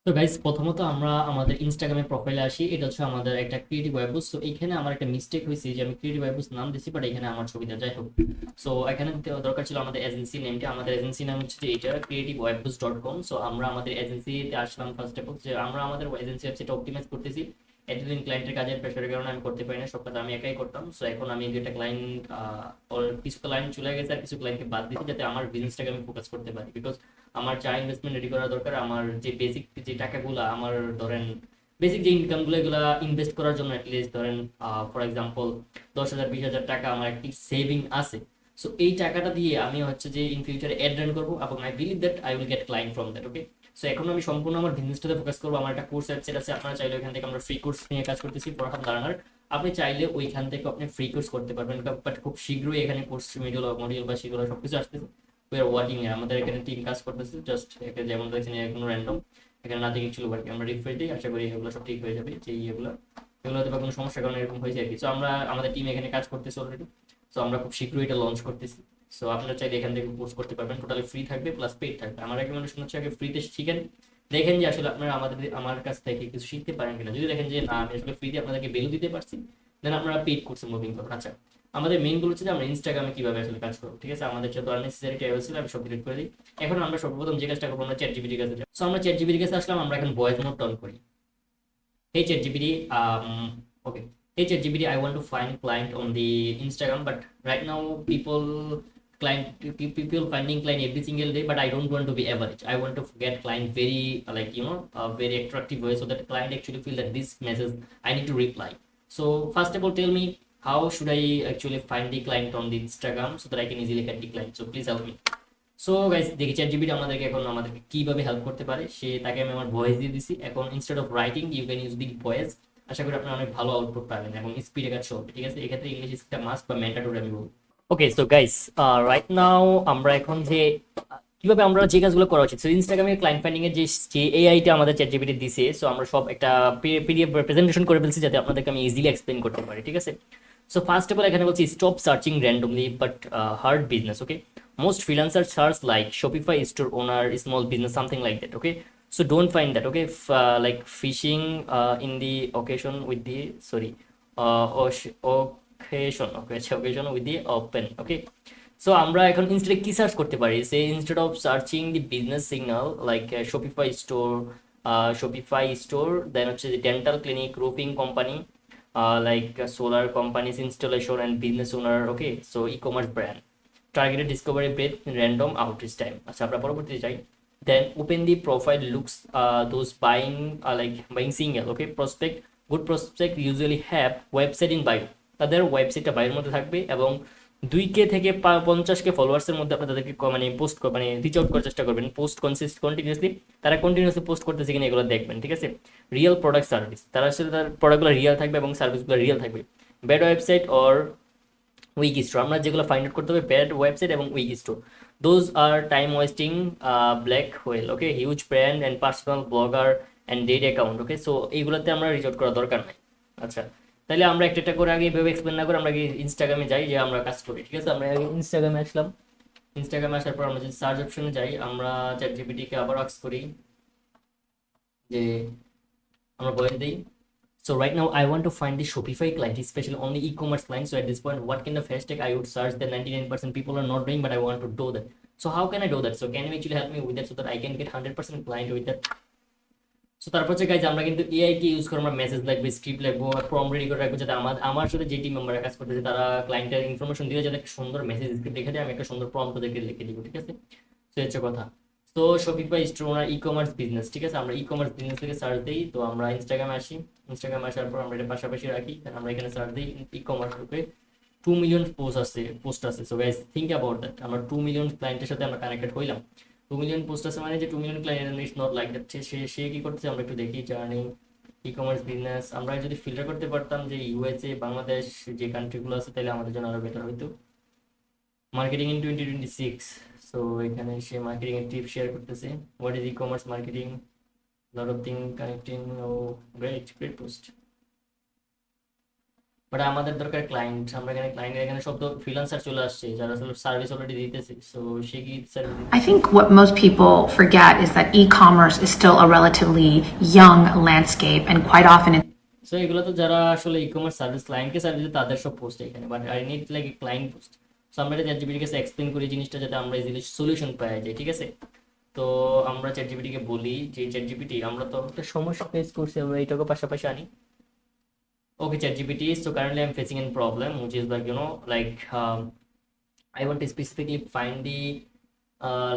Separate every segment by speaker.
Speaker 1: তো গাইস, প্রথমত আমরা আমাদের ইনস্টাগ্রামে প্রোফাইলে আসি। এটা হচ্ছে আমাদের একটা ক্রিয়েটিভ ওয়েবুস। তো এখানে আমার একটা মিস্টেক হয়েছে যে আমি ক্রিয়েটিভ ওয়েবুস নাম দিছি, বাট এখানে আমার ছবিটা যাই হোক। সো এখানে দরকার ছিল আমাদের এজেন্সি নেমটা। আমাদের এজেন্সি নাম হচ্ছে যে এটা creativewebboost.com। সো আমরা আমাদের এজেন্সিতে আসলাম ফার্স্ট অফ অল, যে আমরা আমাদের এজেন্সি ওয়েবসাইটটা অপটিমাইজ করতেছি। এতদিন ক্লায়েন্টের কাজের প্রেশারের কারণে আমি করতে পারি না, সব কাজ আমি একাই করতাম। সো এখন আমি যেটা ক্লায়েন্ট কিছু ক্লায়েন্ট চলে গেছে আর কিছু ক্লায়েন্টকে বাদ দিচ্ছি, যাতে আমার বিজনেসটাকে আমি ফোকাস করতে পারি। বিকজ আমার যা ইনভেস্টমেন্ট রেডি করা দরকার, আমার যে বেসিক যে টাকাগুলো আমার ধরেন বেসিক যে ইনকামগুলো, এগুলো ইনভেস্ট করার জন্য অ্যাটলিস্ট ধরেন ফর এক্সাম্পল 10,000 20,000 টাকা আমার একটি সেভিং আছে। সো এই টাকাটা দিয়ে আমি হচ্ছে যে ইন ফিউচারে অ্যাড রান করবো, এবং I believe that I will get client from that. Okay, so এখন আমি সম্পূর্ণ আমার বিজনেসটাতে ফোকাস করবো। আমার একটা কোর্স ওয়েবসাইট আছে, আপনারা চাইলে ওইখান থেকে আমরা ফ্রি কোর্স নিয়ে কাজ করতেছি ফর হাম লার্নার। আপনি চাইলে ওইখান থেকে আপনি ফ্রি কোর্স করতে পারবেন, বাট খুব শীঘ্রই এখানে কোর্স মডিউল বা সেগুলো সবকিছু আসতেছে। উই আর ওয়ার্কিং এ, আমাদের এখানে টিম কাজ করতেছে। জাস্ট একটা যেমন দেখছেন কোনো র্যান্ডম, এখানে নাথিং ছিল আর কি। আমরা রিফ্রেশ দিই, আশা করি এগুলো সব ঠিক হয়ে যাবে। যে এগুলো এগুলো হয়তো বা কোনো সমস্যার কারণে এরকম হয়েছে আর কি। সো আমরা আমাদের টিম এখানে কাজ করতেছে অলরেডি। সো আমরা খুব শীঘ্রই এটা লঞ্চ করতেছি। সো আপনারা চাইলে এখান থেকে কোর্স করতে পারবেন, টোটালি ফ্রি থাকবে প্লাস পেড থাকবে। আমার রেকমেন্ডেশন হচ্ছে আগে ফ্রিতে শিখেন, দেখেন যে আসলে আপনারা আমার কাছ থেকে কিছু শিখতে পারেন কিনা। যদি দেখেন যে না, আমি আসলে ফ্রিতে আপনাদেরকে ভ্যালু দিতে পারছি, দেন আপনারা পেড কোর্সে মুভিং করুন। আচ্ছা, আমাদের মেইন গোল হচ্ছে যে আমরা ইনস্টাগ্রামে কিভাবে আসলে কাজ করবো। ঠিক আছে, আমাদের যত আননেসেসারি ট্যাব ছিল আমি সব ডিলিট করে দিই। এখন আমরা সর্বপ্রথম যে কাজটা করবো, আমরা চ্যাট জিপিটির কাছে যাবো। সো আমরা চ্যাট জিপিটির কাছে আসলাম, আমরা এখন ভয়েস নোট অন করি। Hey ChatGPT, okay. Hey ChatGPT, I want to find client on the Instagram, but right now people finding client every single day, but I don't want to be average. I want to get client very very attractive way, so that client actually feel that this message I need to reply. So first of all, tell me how should I actually find the client on the Instagram so that I can easily get the client. So please help me. So guys, দেখি chat GPT আমাদেরকে এখন আমাদেরকে কিভাবে help করতে পারে। তাকে আমি আমার ভয়েস দিয়ে দিছি। এখন instead of writing you can use the voice. আশা করি আপনারা অনেক ভালো আউটপুট পাবেন এবং স্পিডে কাজ চলবে। ঠিক আছে, এক্ষেত্রে ইংলিশ স্কিলটা মাস্ট বা ম্যান্ডেটরি আমি বলবো। ওকে, সো গাইস, রাইট নাও আমরা এখন যে কিভাবে আমরা যে কাজগুলো করা উচিত। সো ইনস্টাগ্রামের ক্লায়েন্ট ফাইন্ডিং এর যে এআইটা আমাদের চ্যাট জিপিটি দিছে, সো আমরা সব একটা পিডিএফ প্রেজেন্টেশন করে ফেলছি, যাতে আপনাদেরকে আমি ইজিলি এক্সপ্লেন করতে পারি। ঠিক আছে, সো ফার্স্ট অফ অল এখানে বলছি stop searching randomly but hard business. Okay, most freelancers search like Shopify store owner, small business, something like that. Okay, so don't find that. Okay, like fishing in the occasion with the sorry occasion. Okay, occasion with the open. Okay, so আমরা এখন instead কি search করতে পারি, say instead of searching the business signal like Shopify store, then হচ্ছে dental clinic, roofing company, like solar companies installation and business owner. Okay, so e-commerce brand, targeted discovery breadth, random outreach time. আচ্ছা, আমরা পরবর্তীতে যাই। Then open the profile looks those buying single. Okay, prospect, good prospect usually have website in bio, তাদের ওয়েবসাইটটা বায়োর মধ্যে থাকবে, এবং 2K থেকে 50K ফলোয়ার্সের মধ্যে আপনি তাদেরকে মানে পোস্ট মানে রিচ আউট করার চেষ্টা করবেন, পোস্ট কন্টিনিউসলি। তারা কন্টিনিউসলি পোস্ট করতেছে কিনা এগুলো দেখবেন। ঠিক আছে, রিয়েল প্রোডাক্ট সার্ভিস, তার সাথে তার প্রোডাক্টগুলো রিয়েল থাকবে এবং সার্ভিসগুলো রিয়েল থাকবে। Bad website or weak store, আমরা যেগুলো ফাইন্ড আউট করতে হবে ব্যাড ওয়েবসাইট এবং weak store, those are time wasting black whale. Okay, huge brand and personal blogger and dead account. Okay, so এইগুলোতে আমরা রিচ আউট করার দরকার নাই। আচ্ছা, তাহলে আমরা একটা একটা করে আগে এইভাবে এক্সপ্লেন না করে আমরা আগে ইনস্টাগ্রামে যাই, যে আমরা কাজ করি। ঠিক আছে, আমরা আগে ইনস্টাগ্রামে আসলাম। ইনস্টাগ্রামে আসার পর আমরা যদি সার্চ অপশনে যাই, আমরা চ্যাট জিপিটিকে আবার আস্ক করি যে আমরা বলে দিই। So right now I want to find the Shopify client, especially only e-commerce client. So at this point, what kind of hashtag I would search that 99% people are not doing, but I want to do that. So how can I do that? So can you actually help me with that so that I can get 100% client with that? So তারপর হচ্ছে guys, আমরা কিন্তু AI কে use করে আমরা message লিখবো, script লিখবো, form ready করে রাখবো, যাতে আমার সাথে যে টিম মেম্বাররা কাজ করতেছে তারা ক্লায়েন্টের ইনফরমেশন দিয়ে যাতে একটা সুন্দর মেসেজ স্ক্রিপ্ট লিখে দেয়, আমি একটা সুন্দর প্রম্পট ওদেরকে লিখে দিব। ঠিক আছে, তো হচ্ছে কথা। তো শপিফাই স্টোর ওনার ই কমার্স বিজনেস। ঠিক আছে, আমরা ই কমার্স বিজনেস থেকে সার্চ দিই। তো আমরা ইনস্টাগ্রামে আসি, ইনস্টাগ্রামে আসার পর আমরা এটা পাশাপাশি রাখি, আমরা এখানে সার্চ দিই ই কমার্স গ্রুপে 2 মিলিয়ন পোস্ট আছে। So guys think about that, আমরা 2 মিলিয়ন ক্লায়েন্টের সাথে আমরা কানেক্টেড হইলাম। 2 মিলিয়ন পোস্ট আছে মানে যে 2 million client, it's not like that. সে কি করতেছে আমরা একটু দেখি। জার্নি ই কমার্স বিজনেস, আমরা যদি ফিল্টার করতে পারতাম যে ইউএসএ, বাংলাদেশ, যে কান্ট্রিগুলো আছে, তাহলে আমাদের জন্য আরো বেটার হইতো। মার্কেটিং ইন 2026, সো এখানে সে মার্কেটিং এর টিপ শেয়ার করতেছে। What is e commerce marketing, lot of thing connecting. Oh great post. But আমাদের দরকার ক্লায়েন্ট, আমরা এখানে ক্লায়েন্টের এখানে সব তো ফ্রিল্যান্সার চলে আসছে যারা আসলে সার্ভিস অলরেডি দিতেছে, সো সে কি সার্ভিস
Speaker 2: I
Speaker 1: দিতেছে।
Speaker 2: think what most people forget is that e-commerce is still a relatively young landscape, and quite often
Speaker 1: so এগুলো তো যারা আসলে ই কমার্স সার্ভিস ক্লায়েন্টকে সার্ভিস তাদের সব পোস্ট এখানে, but I need like a client post. So আমরা এটা চ্যাটজিপিটির কাছে এক্সপ্লেন করি জিনিসটা যাতে আমরা ইজিলি সলিউশন পাওয়া যায়, ঠিক আছে। তো আমরা চ্যাটজিপিটিকে বলি যে চ্যাটজিপিটি আমরা তো একটা সমস্যা ফেস করছি, আমরা এইটাকে পাশাপাশি আনি। Okay, ChatGPT. So currently I'm facing a problem, which is like, I want to specifically find the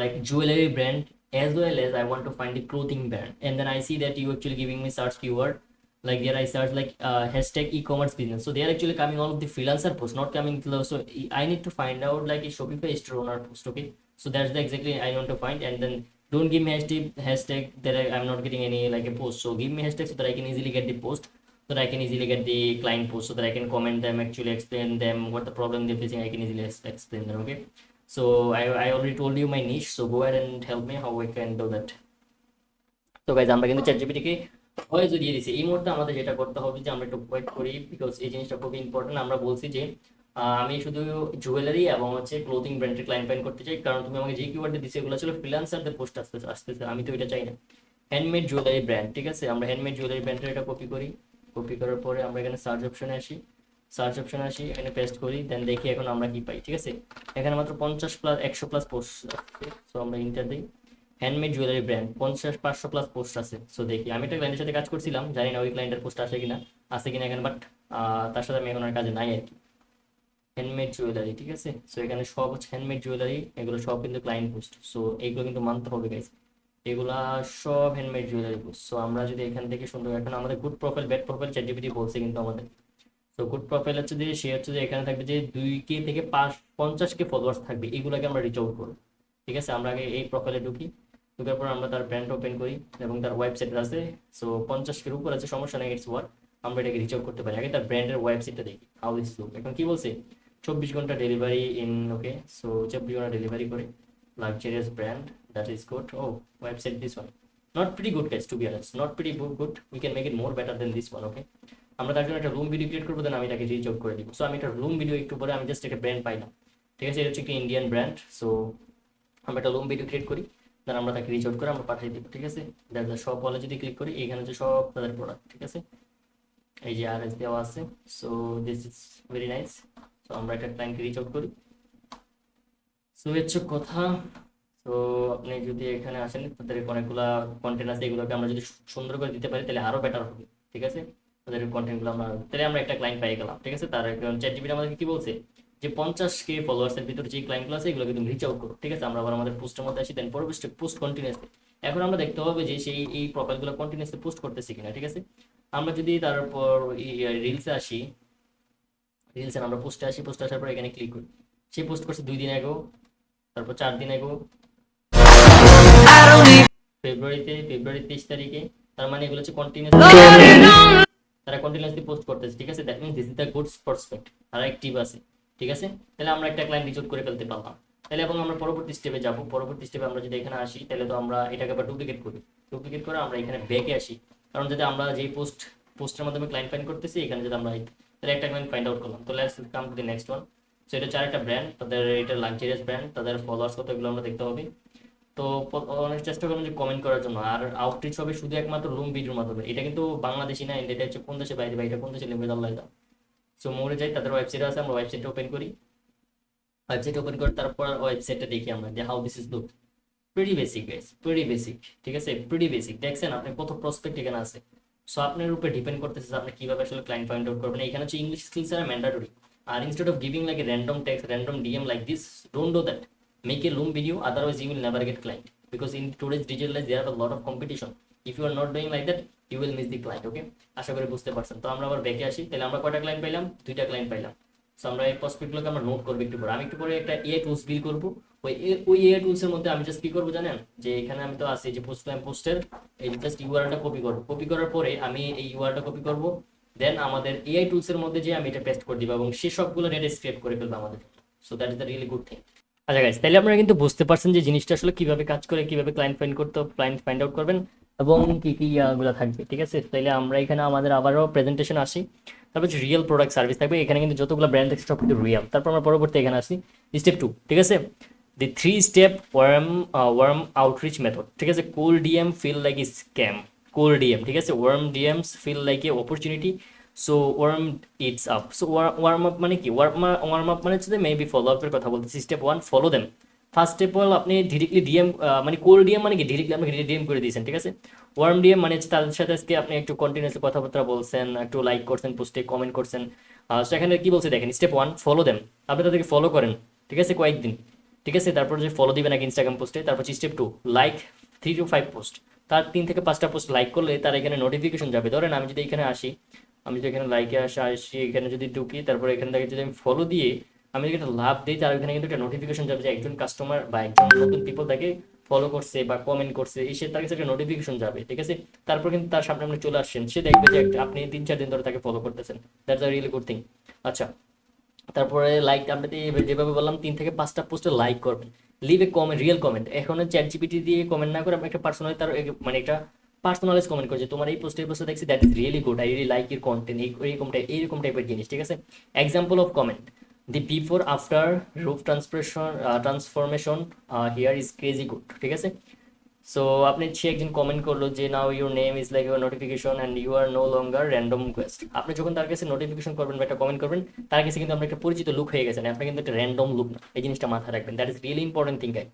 Speaker 1: like jewelry brand, as well as I want to find the clothing brand. And then I see that you actually giving me search keyword. Like there I search like hashtag e-commerce business. So they are actually coming all of the freelancer posts, not coming to so I need to find out like a Shopify store owner post. Okay. So that's the exactly I want to find. And then don't give me hashtag that I'm not getting any like a post. So give me hashtag so that I can easily get the post, so that I can easily get the client post, so that I can comment them, actually explain them what the problem they're facing. I can easily explain them. Okay. So I already told you my niche. So go ahead and help me how I can do that. তো guys আমরা কিন্তু ChatGPT কে voice দিয়ে দিছি। এই মুহূর্তে আমাদের যেটা করতে হবে যে আমরা একটু ওয়েট করি, বিকজ এই জিনিসটা খুবই ইম্পর্টেন্ট। আমরা বলছি যে আমি শুধু জুয়েলারি এবং হচ্ছে ক্লোথিং ব্র্যান্ডের ক্লায়েন্ট ফাইন্ড করতে চাই, কারণ তুমি আমাকে যে কিওয়ার্ডে দিছো এগুলো ছিল ফ্রিল্যান্সারদের পোস্ট আসতেছে, আমি তো এটা চাই না। হ্যান্ডমেড জুয়েলারি ব্র্যান্ড, ঠিক আছে, আমরা হ্যান্ডমেড জুয়েলারি ব্র্যান্ডের এটা কপি করি। কপি করার পরে আমরা এখানে সার্চ অপশনে আসি, এখানে পেস্ট করি, দেন দেখি এখন আমরা কি পাই। ঠিক আছে, এখানে মাত্র 50 প্লাস 100 প্লাস পোস্ট আছে। সো আমরা ইন্টার দিই handmade jewellery brand, 50-500 plus post আছে। সো দেখি আমি একটা ক্লায়েন্টের সাথে কাজ করছিলাম, জানি না ওই ক্লায়েন্টের পোস্ট আসে কিনা, আছে কিনা এখানে, বাট তার সাথে আমি এখন আর কাজে নাই আর কি। হ্যান্ডমেড জুয়েলারি, ঠিক আছে। সো এখানে সব হচ্ছে হ্যান্ডমেড জুয়েলারি, এগুলো সব কিন্তু ক্লায়েন্ট পোস্ট। সো এইগুলো কিন্তু মানতে হবে গাইস, এগুলা সব হ্যান্ডমেড জুয়েলারি পোস্ট। সো আমরা যদি এখান থেকে সুন্দর, এখন আমাদের good profile bad profile ChatGPT বলছে কিন্তু আমাদের। তো গুড প্রোফাইল হচ্ছে যে সে হচ্ছে যে এখানে থাকবে যে 2K থেকে 50K ফলোয়ার্স থাকবে, এগুলোকে আমরা রিচ আউট করবো। ঠিক আছে, আমরা আগে এই প্রোফাইলে ঢুকি, ঢুকার পর আমরা তার ব্র্যান্ড ওপেন করি এবং তার ওয়েবসাইট আছে। সো 50K উপর আছে, সমস্যা নেই, ইটস ওয়ার্ক, আমরা এটাকে রিচ আউট করতে পারি। আগে তার ব্র্যান্ডের ওয়েবসাইটটা দেখি হাউ দিস লুক। এখন কি বলছে, 24 ঘন্টা ডেলিভারি ইন, ওকে। সো 24 ঘন্টা ডেলিভারি করে, luxurious brand, that is good. Oh, website this one not pretty good guys, to be honest, not pretty good. We can make it more better than this one. Okay, আমরা তার জন্য একটা room video create করবো, দেন আমি এটাকে reach out করে দিব। So আমি একটা রুম ভিডিও একটু পরে আমি জাস্ট একটা ব্র্যান্ড পাইলাম, ঠিক আছে, এটা হচ্ছে একটা ইন্ডিয়ান ব্র্যান্ড। সো আমরা একটা রুম ভিডিও ক্রিয়েট করি, দেন আমরা তাকে রিচ আউট করে আমরা পাঠিয়ে দিব। ঠিক আছে, দ্যাটস দ্য শপ ওয়ালে যদি ক্লিক করি, এখানে হচ্ছে সব তাদের প্রোডাক্ট, ঠিক আছে, এই যে RS দেওয়া আছে। So this is very nice. So আমরা একটা ক্লায়েন্টকে রিচ আউট করি। সো হচ্ছে কথা। তো আপনি যদি এখানে আসেন, তাদের অনেকগুলা কন্টেন্ট আছে, এগুলোকে আমরা যদি সুন্দর করে দিতে পারি তাহলে আরো বেটার হবে। ঠিক আছে, তাদের কন্টেন্টগুলো আমরা, তাহলে আমরা একটা ক্লায়েন্ট পেয়ে গেলাম। ঠিক আছে, তার চ্যাটজিপিটি আমাদেরকে কি বলছে যে 50K ফলোয়ার্সের ভিতরে যে ক্লায়েন্টগুলো আছে এগুলোকে তুমি রিচ আউট করো। ঠিক আছে, আমরা আবার আমাদের পোস্টের মধ্যে আসি, দেন পরবর্তী পোস্ট কন্টিনিউয়াসলি। এখন আমরা দেখতে হবে যে সেই এই প্রোফাইলগুলো কন্টিনিউয়াসলি পোস্ট করতেছে কিনা। ঠিক আছে, আমরা যদি তারপর রিলসে আসি, রিলসে আমরা পোস্টে আসি, পোস্টে আসার পর এখানে ক্লিক করি, সে পোস্ট করছে 2 দিন আগেও, তারপর 4 দিন আগেও, ফেব্রুয়ারি 23 তারিখে। তার মানে এগুলো হচ্ছে কন্টিনিউয়াস, তারা কন্টিনিউয়াসলি পোস্ট করতেছে। ঠিক আছে, that means this is the good prospect, তারা অ্যাক্টিভ আছে। ঠিক আছে, তাহলে আমরা একটা ক্লায়েন্ট রিচ আউট করে ফেলতে পারলাম। তাহলে এবং আমরা পরবর্তী স্টেপে যাব। পরবর্তী স্টেপে আমরা যদি এখানে আসি, তাহলে তো আমরা এটাকে আবার ডুপ্লিকেট করি, ডুপ্লিকেট করে আমরা এখানে ব্যাকে আসি, কারণ যদি আমরা যেই পোস্টের মাধ্যমে ক্লায়েন্ট ফাইন্ড করতেছি, এখানে যদি আমরা তাহলে একটা ক্লায়েন্ট ফাইন্ড আউট করলাম। তো let's come to the next one. So এটা চারটা ব্র্যান্ড, তাদের এটা লাক্সারিয়াস ব্র্যান্ড, তাদের ফলোয়ার্স কত এগুলো আমরা দেখতে হবে। তো অনেক চেষ্টা করবেন যে কমেন্ট করার জন্য, আর আউটরিচ হবে শুধু একমাত্র রুম ভিডিওর মাধ্যমে। এটা কিন্তু বাংলাদেশি না, এটা হচ্ছে কোন দেশে বাইরে বা এটা কোন দেশে লিমিট আল্লাহ দাও। সো মোড়ে যাই, তাদের ওয়েবসাইট আছে, আমরা ওয়েবসাইটটা ওপেন করি। ওয়েবসাইট ওপেন করে তারপর ওয়েবসাইটটা দেখি আমরা যে how this is look. Pretty basic guys, pretty basic. ঠিক আছে, প্রিটি বেসিক। দেখছেন আপনি কত প্রসপেক্ট এখানে আছে। সো আপনার উপরে ডিপেন্ড করতেছে আপনি কিভাবে আসলে ক্লায়েন্ট ফাইন্ড আউট করবেন। এখানে হচ্ছে ইংলিশ স্কিলস আর ম্যান্ডেটরি। আর instead of giving like a random text, random DM like this, don't do that. Make a loom video, otherwise you will never get client, because in today's digital life there are a lot of competition. If you are not doing like that, you will miss the client. Okay, আশা করি বুঝতে পারছেন। তো আমরা আবার ব্যাকে আসি, তাহলে আমরা কয়টা ক্লায়েন্ট পাইলাম, 2টা ক্লায়েন্ট পাইলাম। সো আমরা এই প্রসপেক্টগুলোকে আমরা নোট করবো একটু পরে। আমি একটু পরে একটা AI টুলস বিল করবো। ওই AI টুলস এর মধ্যে আমি জাস্ট কি করবো জানেন, যে এখানে আমি তো আছি যে পোস্টের এই জাস্ট ইউআরএলটা কপি করবো। কপি করার পরে আমি এই ইউআরএলটা কপি করবো, দেন আমাদের AI টুলস এর মধ্যে যে আমি এটা পেস্ট করে দিব এবং সে সবগুলো ডেটা স্ক্রেপ করে ফেলবো আমাদের। So that is the really good thing. আচ্ছা গাইস, তাহলে আপনারা কিন্তু বুঝতে পারছেন যে জিনিসটা আসলে কিভাবে কাজ করে, কিভাবে ক্লায়েন্ট ফাইন্ড করতে, ক্লায়েন্ট ফাইন্ড আউট করবেন। এবং কি কি গুলো থাকবে, ঠিক আছে। তাইলে আমরা এখানে আমাদের আবারও প্রেজেন্টেশন আসি। তারপর হচ্ছে রিয়েল প্রোডাক্ট সার্ভিস থাকবে, এখানে কিন্তু যতগুলো ব্র্যান্ড থাকছে সব কিন্তু রিয়েল। তারপর আমরা পরবর্তী এখানে আসি স্টেপ 2, ঠিক আছে, the 3 step warm outreach method, ঠিক আছে। Cold DM feel like a scam, cold DM, ঠিক আছে, warm DMs feel like a opportunity, so warm it's up. So warm up মানে কি, ওয়ার্ম আপ মানে হচ্ছে মেবি ফলো আপের কথা বলতেছি। Step 1, follow them. First step হল আপনি ডিরেক্টলি ডিএম, মানে কোল ডিএম মানে কি ডিরেক্টলি আপনি ডিএম করে দিয়েছেন, ঠিক আছে। ওয়ার্ম ডিএম মানে হচ্ছে তাদের সাথে আজকে আপনি একটু কন্টিনিউসলি কথাবার্তা বলছেন, একটু লাইক করছেন, পোস্টে কমেন্ট করছেন। সো এখানে কি বলছে দেখেন, স্টেপ 1, ফলো দেম, আপনি তাদেরকে ফলো করেন, ঠিক আছে, কয়েকদিন, ঠিক আছে। তারপর যে ফলো দিবেন আগে ইনস্টাগ্রাম পোস্টে। তারপর স্টেপ 2, লাইক 3 to 5 পোস্ট, তার 3 থেকে 5টা পোস্ট লাইক করলে তার এখানে নোটিফিকেশন যাবে। ধরেন আমি যদি এখানে আসি, আমি যদি এখানে লাইকে আসি, এখানে যদি ঢুকি, তারপর এখান থেকে যদি আমি ফলো দিয়ে আমি যদি একটা লাভ দিই, তার ওখানে কিন্তু একটা নোটিফিকেশন যাবে যে একজন কাস্টমার বা একজন নতুন পিপল তাকে ফলো করছে বা কমেন্ট করছে, এসে তার কাছে একটা নোটিফিকেশন যাবে, ঠিক আছে। তারপর কিন্তু তার সামনে আপনি চলে আসছেন, সে দেখবে যে আপনি 3-4 দিন ধরে তাকে ফলো করতেছেন। That's a really good thing. আচ্ছা, তারপরে লাইক আপনি যেভাবে বললাম 3 থেকে 5টা পোস্টে লাইক করবেন, লিভ এ কমেন্ট, রিয়েল কমেন্ট। এখন চ্যাট জিপিটি দিয়ে কমেন্ট না করে আপনি একটা পার্সোনালি তার মানে একটা পার্সোনালাইজ কমেন্ট করছে, তোমার এই পোস্টে দেখছি, that is really good, I really like your content, এইরকম টাইপের জিনিস, ঠিক আছে। Example of comment, the before after roof transformation here is crazy good, ঠিক আছে। সো আপনি সে একজন কমেন্ট করলো যে now your name is like your notification and you are no longer random quest. আপনি যখন তার কাছে নোটিফিকেশন করবেন বা একটা কমেন্ট করবেন, তার কাছে কিন্তু আমরা একটা পরিচিত লুক হয়ে গেছেন, আপনি কিন্তু একটা র্যান্ডম লুক না, এই জিনিসটা মাথায় রাখবেন, that is really important thing guy.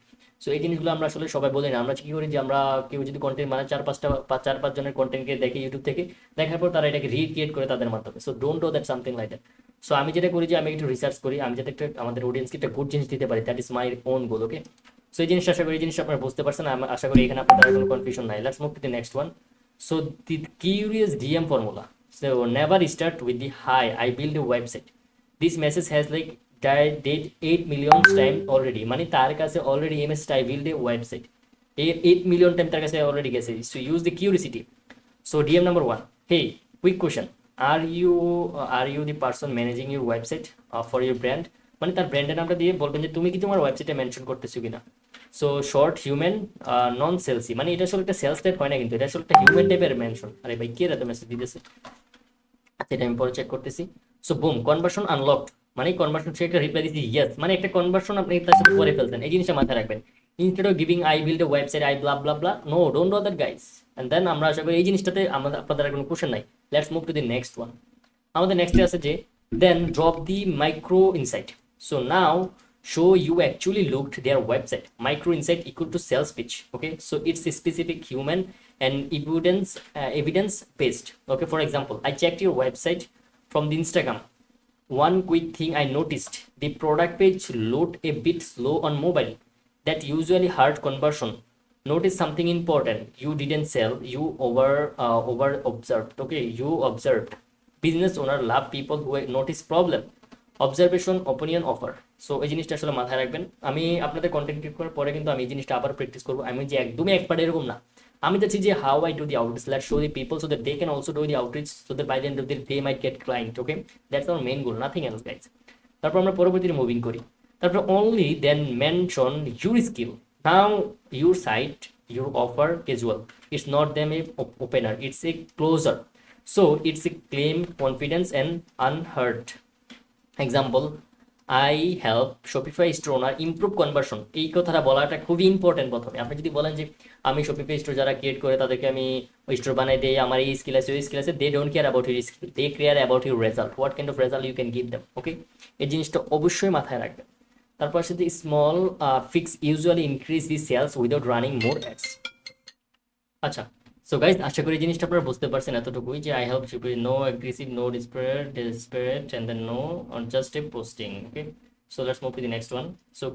Speaker 1: So এই জিনিসগুলো আমরা আসলে সবাই বলি না, আমরা কি করি যে আমরা কেউ যদি কন্টেন্ট মানে 4-5 জনের কন্টেন্টকে দেখি ইউটিউব থেকে, দেখার পর তারা এটাকে রিক্রিয়েট করে তাদের মাধ্যমে। So don't do that something like that. So আমি যেটা করি যে আমি একটু রিসার্চ করি, আমি যাতে একটা আমাদের অডিয়েন্সকে একটা গুড জিনিস দিতে পারি, that is my own goal, okay. So এই জিনিসটা আশা করি এই জিনিসটা আপনারা বুঝতে পারছেন, আমি আশা করি এখানে আপনাদের কোনো কনফিউশন নাই। Let's move to the next one. So the curious DM formula, so never start with the hi I build a website, this message has like dead 8 million time already, মানে তার কাছে অলরেডি এমএস I build a website 8 million time তার কাছে অলরেডি গেছে। So use the curiosity. So DM number 1, hey quick question, are you are you the person managing your website for your brand, মানে তার ব্র্যান্ডের নামটা দিয়ে বলবেন যে তুমি কি তোমার ওয়েবসাইটে মেনশন করতেছো কিনা। সো শর্ট হিউম্যান, নন সেলসি, মানে এটা আসলে একটা সেলস টাইপ হয় না, কিন্তু এটা আসলে একটা হিউম্যান টাইপের মেনশন। আরে ভাই কে রাতে মেসেজ দিতেছে, সেটা আমি পরে চেক করতেছি। সো বুম, কনভার্সন আনলকড, মানে কনভার্সন সে একটা রিপ্লাই দিচ্ছি ইয়েস, মানে একটা কনভার্সন আপনি তার সাথে করে ফেলছেন, এই জিনিসটা মাথায় রাখবেন। Instead of giving I build a website I blah blah blah, no don't do that guys. And then আমরা আশা করি এই জিনিসটাতে আমাদের আপনাদের কোনো কোশ্চেন নাই। Let's move to the next one. আমাদের নেক্সটে আছে যে then drop the micro insight. So now show you actually looked their website, micro insight equal to sales pitch, okay. So it's a specific human and evidence based, okay. For example, I checked your website from the Instagram. One quick thing I noticed, the product page load a bit slow on mobile, that usually hurt conversion. Notice something important, you didn't sell, you over observed, okay. You observed, business owner love people who notice problem, observation opinion offer. So এই জিনিসটা আসলে মাথায় রাখবেন। আমি আপনাদের content create করার পরে কিন্তু আমি এই জিনিসটা আবার প্র্যাকটিস করবো, আমি যে একদমই এক্সপার্ট এরকম না। আমি চাচ্ছি যে how I do the outreach, let's show the people so that they can also do the outreach, so that by the end of the day they might get client, okay. That's our main goal, nothing else guys. তারপর আমরা পরবর্তীতে moving করি। তারপর only then mention your skill, now your site your offer casual, it's not them a opener, it's a closer. So it's a claim confidence and আনহার্ট। Example, I help Shopify store owner improve conversion, এই কথাটা বলাটা খুবই important. প্রথমে আপনি যদি বলেন যে আমি শপিফাই স্টোর যারা ক্রিয়েট করে তাদেরকে আমি স্টোর বানাই দেই, আমার এই স্কিল আছে ওই স্কিল আছে, they don't care about your skill, they care about your result, what kind of result you can give them, okay. এই জিনিসটা অবশ্যই মাথায় রাখবেন। তারপর সাথে small fix usually increase the sales without running more ads. আচ্ছা, so guys আশা করি জিনিসটা আপনারা বুঝতে পারছেন এতটুকুই, যে I help ship no aggressive, no desperate and then no on just a posting, okay. So let's move to the next one. So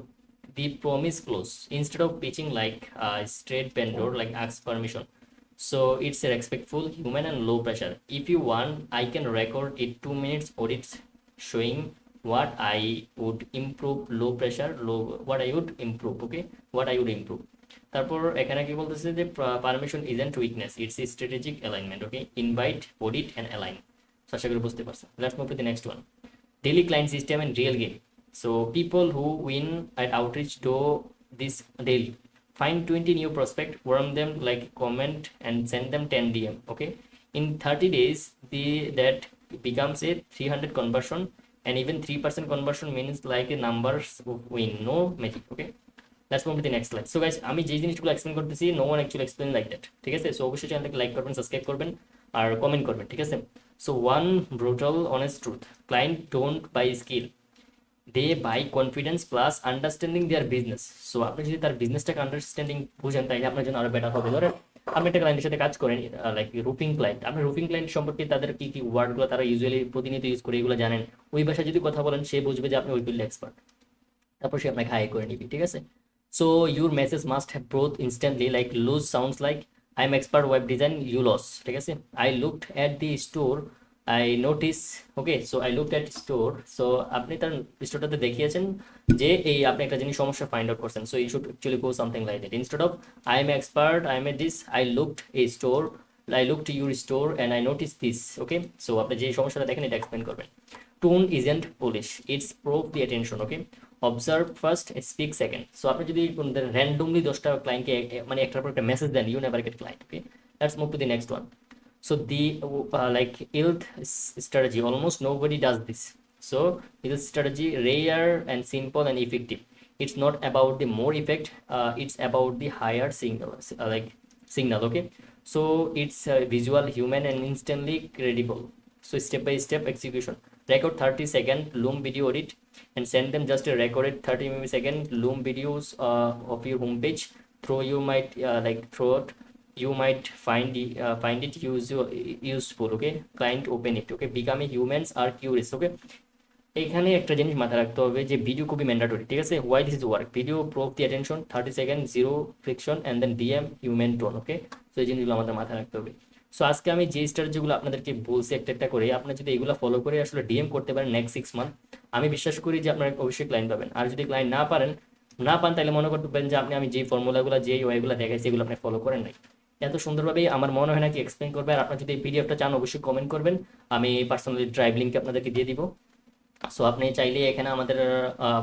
Speaker 1: the promise close, instead of pitching like a straight vendor, like ask permission. So it's a respectful, human and low pressure. If you want, I can record it 2 minutes audits showing what I would improve, low pressure, what I would improve, okay, what I would improve. তারপর এখানে কি বলতেছে যে permission isn't weakness, it's a strategic alignment, okay. Invite, audit and align. So আশা করি বুঝতে পারছেন। Let's move to the next one, daily client system and real game. So people who win at outreach do this daily, find 20 new prospect, warm them, like comment and send them 10 DM. Okay, in 30 days that becomes a 300 conversion, and even 3% conversion means like a numbers win, no magic. Okay, let's move to the next slide. So guys, আমি যে জিনিসগুলো explain করতেছি no one actually explain like that, ঠিক আছে? So অবশ্যই চ্যানেলটাকে like করবেন, subscribe করবেন আর কমেন্ট করবেন, ঠিক আছে? So one brutal honest truth, client don't buy skill, they buy confidence plus understanding their business. So আপনি যদি তার বিজনেসটাকে আন্ডারস্ট্যান্ডিং বুঝেন তাহলে আপনার জন্য আরো বেটার হবে। ধরেন আপনি একটা ক্লায়েন্টের সাথে কাজ করেন, লাইক রুফিং ক্লায়েন্ট, আপনি রুফিং ক্লায়েন্ট সম্পর্কে তাদের কি কি ওয়ার্ডগুলো তারা ইউজুয়ালি প্রতিনিয়ত ইউজ করে এগুলো জানেন, ওই ভাষায় যদি কথা বলেন সে বুঝবে যে আপনি ওই ফিল্ডে এক্সপার্ট, তারপর সে আপনাকে হাই করে নিবি, ঠিক আছে? So your message must have growth instantly, like lose sounds like I am expert web design, you loss, ঠিক আছে? I looked at the store, I notice, okay, so I looked at store, so আপনি তার স্টোরটাতে দেখিয়েছেন যে এই আপনি একটা জিনিস সমস্যা ফাইন্ড আউট করছেন, so you should actually go something like that instead of I am expert, I am a this, I looked a store, I looked to your store and I noticed this. Okay, so আপনি যে সমস্যাটা দেখেন এটা explain করবেন। Tone isn't polish, it's prove the attention. Okay, observe first, speak second. So আপনি যদি randomly 10টা ক্লায়েন্টকে মানে একটার পর একটা মেসেজ দেন, you never get client. Okay, let's move to the next one. So the like ILT strategy, almost nobody does this. So ILT strategy rare and simple and effective. It's not about the more effect, it's about the higher signal, like signal. Okay, so it's visual, human and instantly credible. So step by step execution, record 30-second loom video edit and send them just a recorded 30-second loom videos of your homepage. Throw you might like throw it, you might find it useful. Okay, client open it. Okay, become a humans are curious. Okay, এখানে একটা জিনিস মাথায় রাখতে হবে যে video খুবই mandatory, ঠিক আছে? Why this is work, video prove the attention, 30 second, zero friction and then DM human tone. Okay, so এই জিনিসগুলো আমাদের মাথায় রাখতে হবে। সো আজকে আমি যে স্ট্র্যাটেজিগুলো আপনাদেরকে বলছি একটা একটা করে, আপনারা যদি এগুলো ফলো করে আসলে ডিএম করতে পারেন নেক্সট 6 মান্থ, আমি বিশ্বাস করি যে আপনারা অবশ্যই ক্লায়েন্ট পাবেন। আর যদি ক্লায়েন্ট না পান তাহলে মনে করতে পারেন যে আমি যে ফর্মুলাগুলো যে ওয়েগুলো দেখাইছি এগুলো আপনি ফলো করেন নাই। এত সুন্দরভাবে আমার মনে হয় না কি এক্সপ্লেন করবে। আর আপনারা যদি এই পিডিএফটা চান অবশ্যই কমেন্ট করবেন, আমি পার্সোনালি ড্রাইভ লিঙ্ক আপনাদেরকে দিয়ে দিব। সো আপনি চাইলে এখানে আমাদের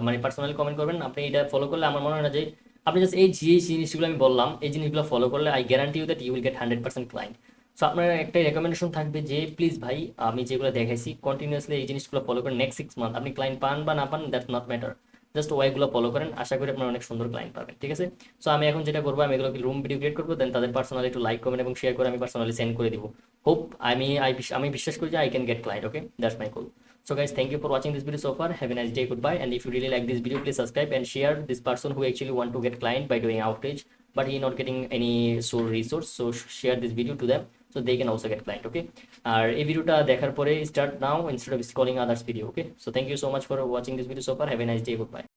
Speaker 1: মানে পার্সোনালি কমেন্ট করবেন। আপনি এটা ফলো করলে আমার মনে হয় না যে আপনি জাস্ট এই যে জিনিসগুলো আমি বললাম এই জিনিসগুলো ফলো করলে I guarantee you that you will get 100% client. So আপনার একটা রেকমেন্ডেশন থাকবে যে প্লিজ ভাই আমি যেগুলো দেখাইছি কন্টিনিউয়াসলি এই জিনিসগুলো ফলো করেন, নেক্সট 6 মান্থ আপনি ক্লায়েন্ট পান বা না পান দ্যাটস নট ম্যাটার, জাস্ট ওয়াইগুলো ফলো করেন, আশা করি আপনার অনেক সুন্দর ক্লায়েন্ট পাবেন, ঠিক আছে? সো আমি এখন যেটা করবো আমি এগুলোকে রুম ভিডিও ক্রিয়েট করবো, দেন তাদের পার্সোনালি একটু লাইক কমেন্ট এবং শেয়ার করে আমি পার্সোনালি সেন্ড করে দিব। হোপ আমি বিশ্বাস করি যে I can get client. Okay, that's my goal. So guys, thank you for watching this video so far. Have a nice day. Goodbye. And if you really like this video, please subscribe and share this person who actually want to get client by doing outreach, but he not getting any source resource. So share this video to them so they can also get client. Okay. আর এই ভিডিওটা দেখার পরে start now instead of scrolling others video. Okay. So thank you so much for watching this video so far. Have a nice day. Goodbye.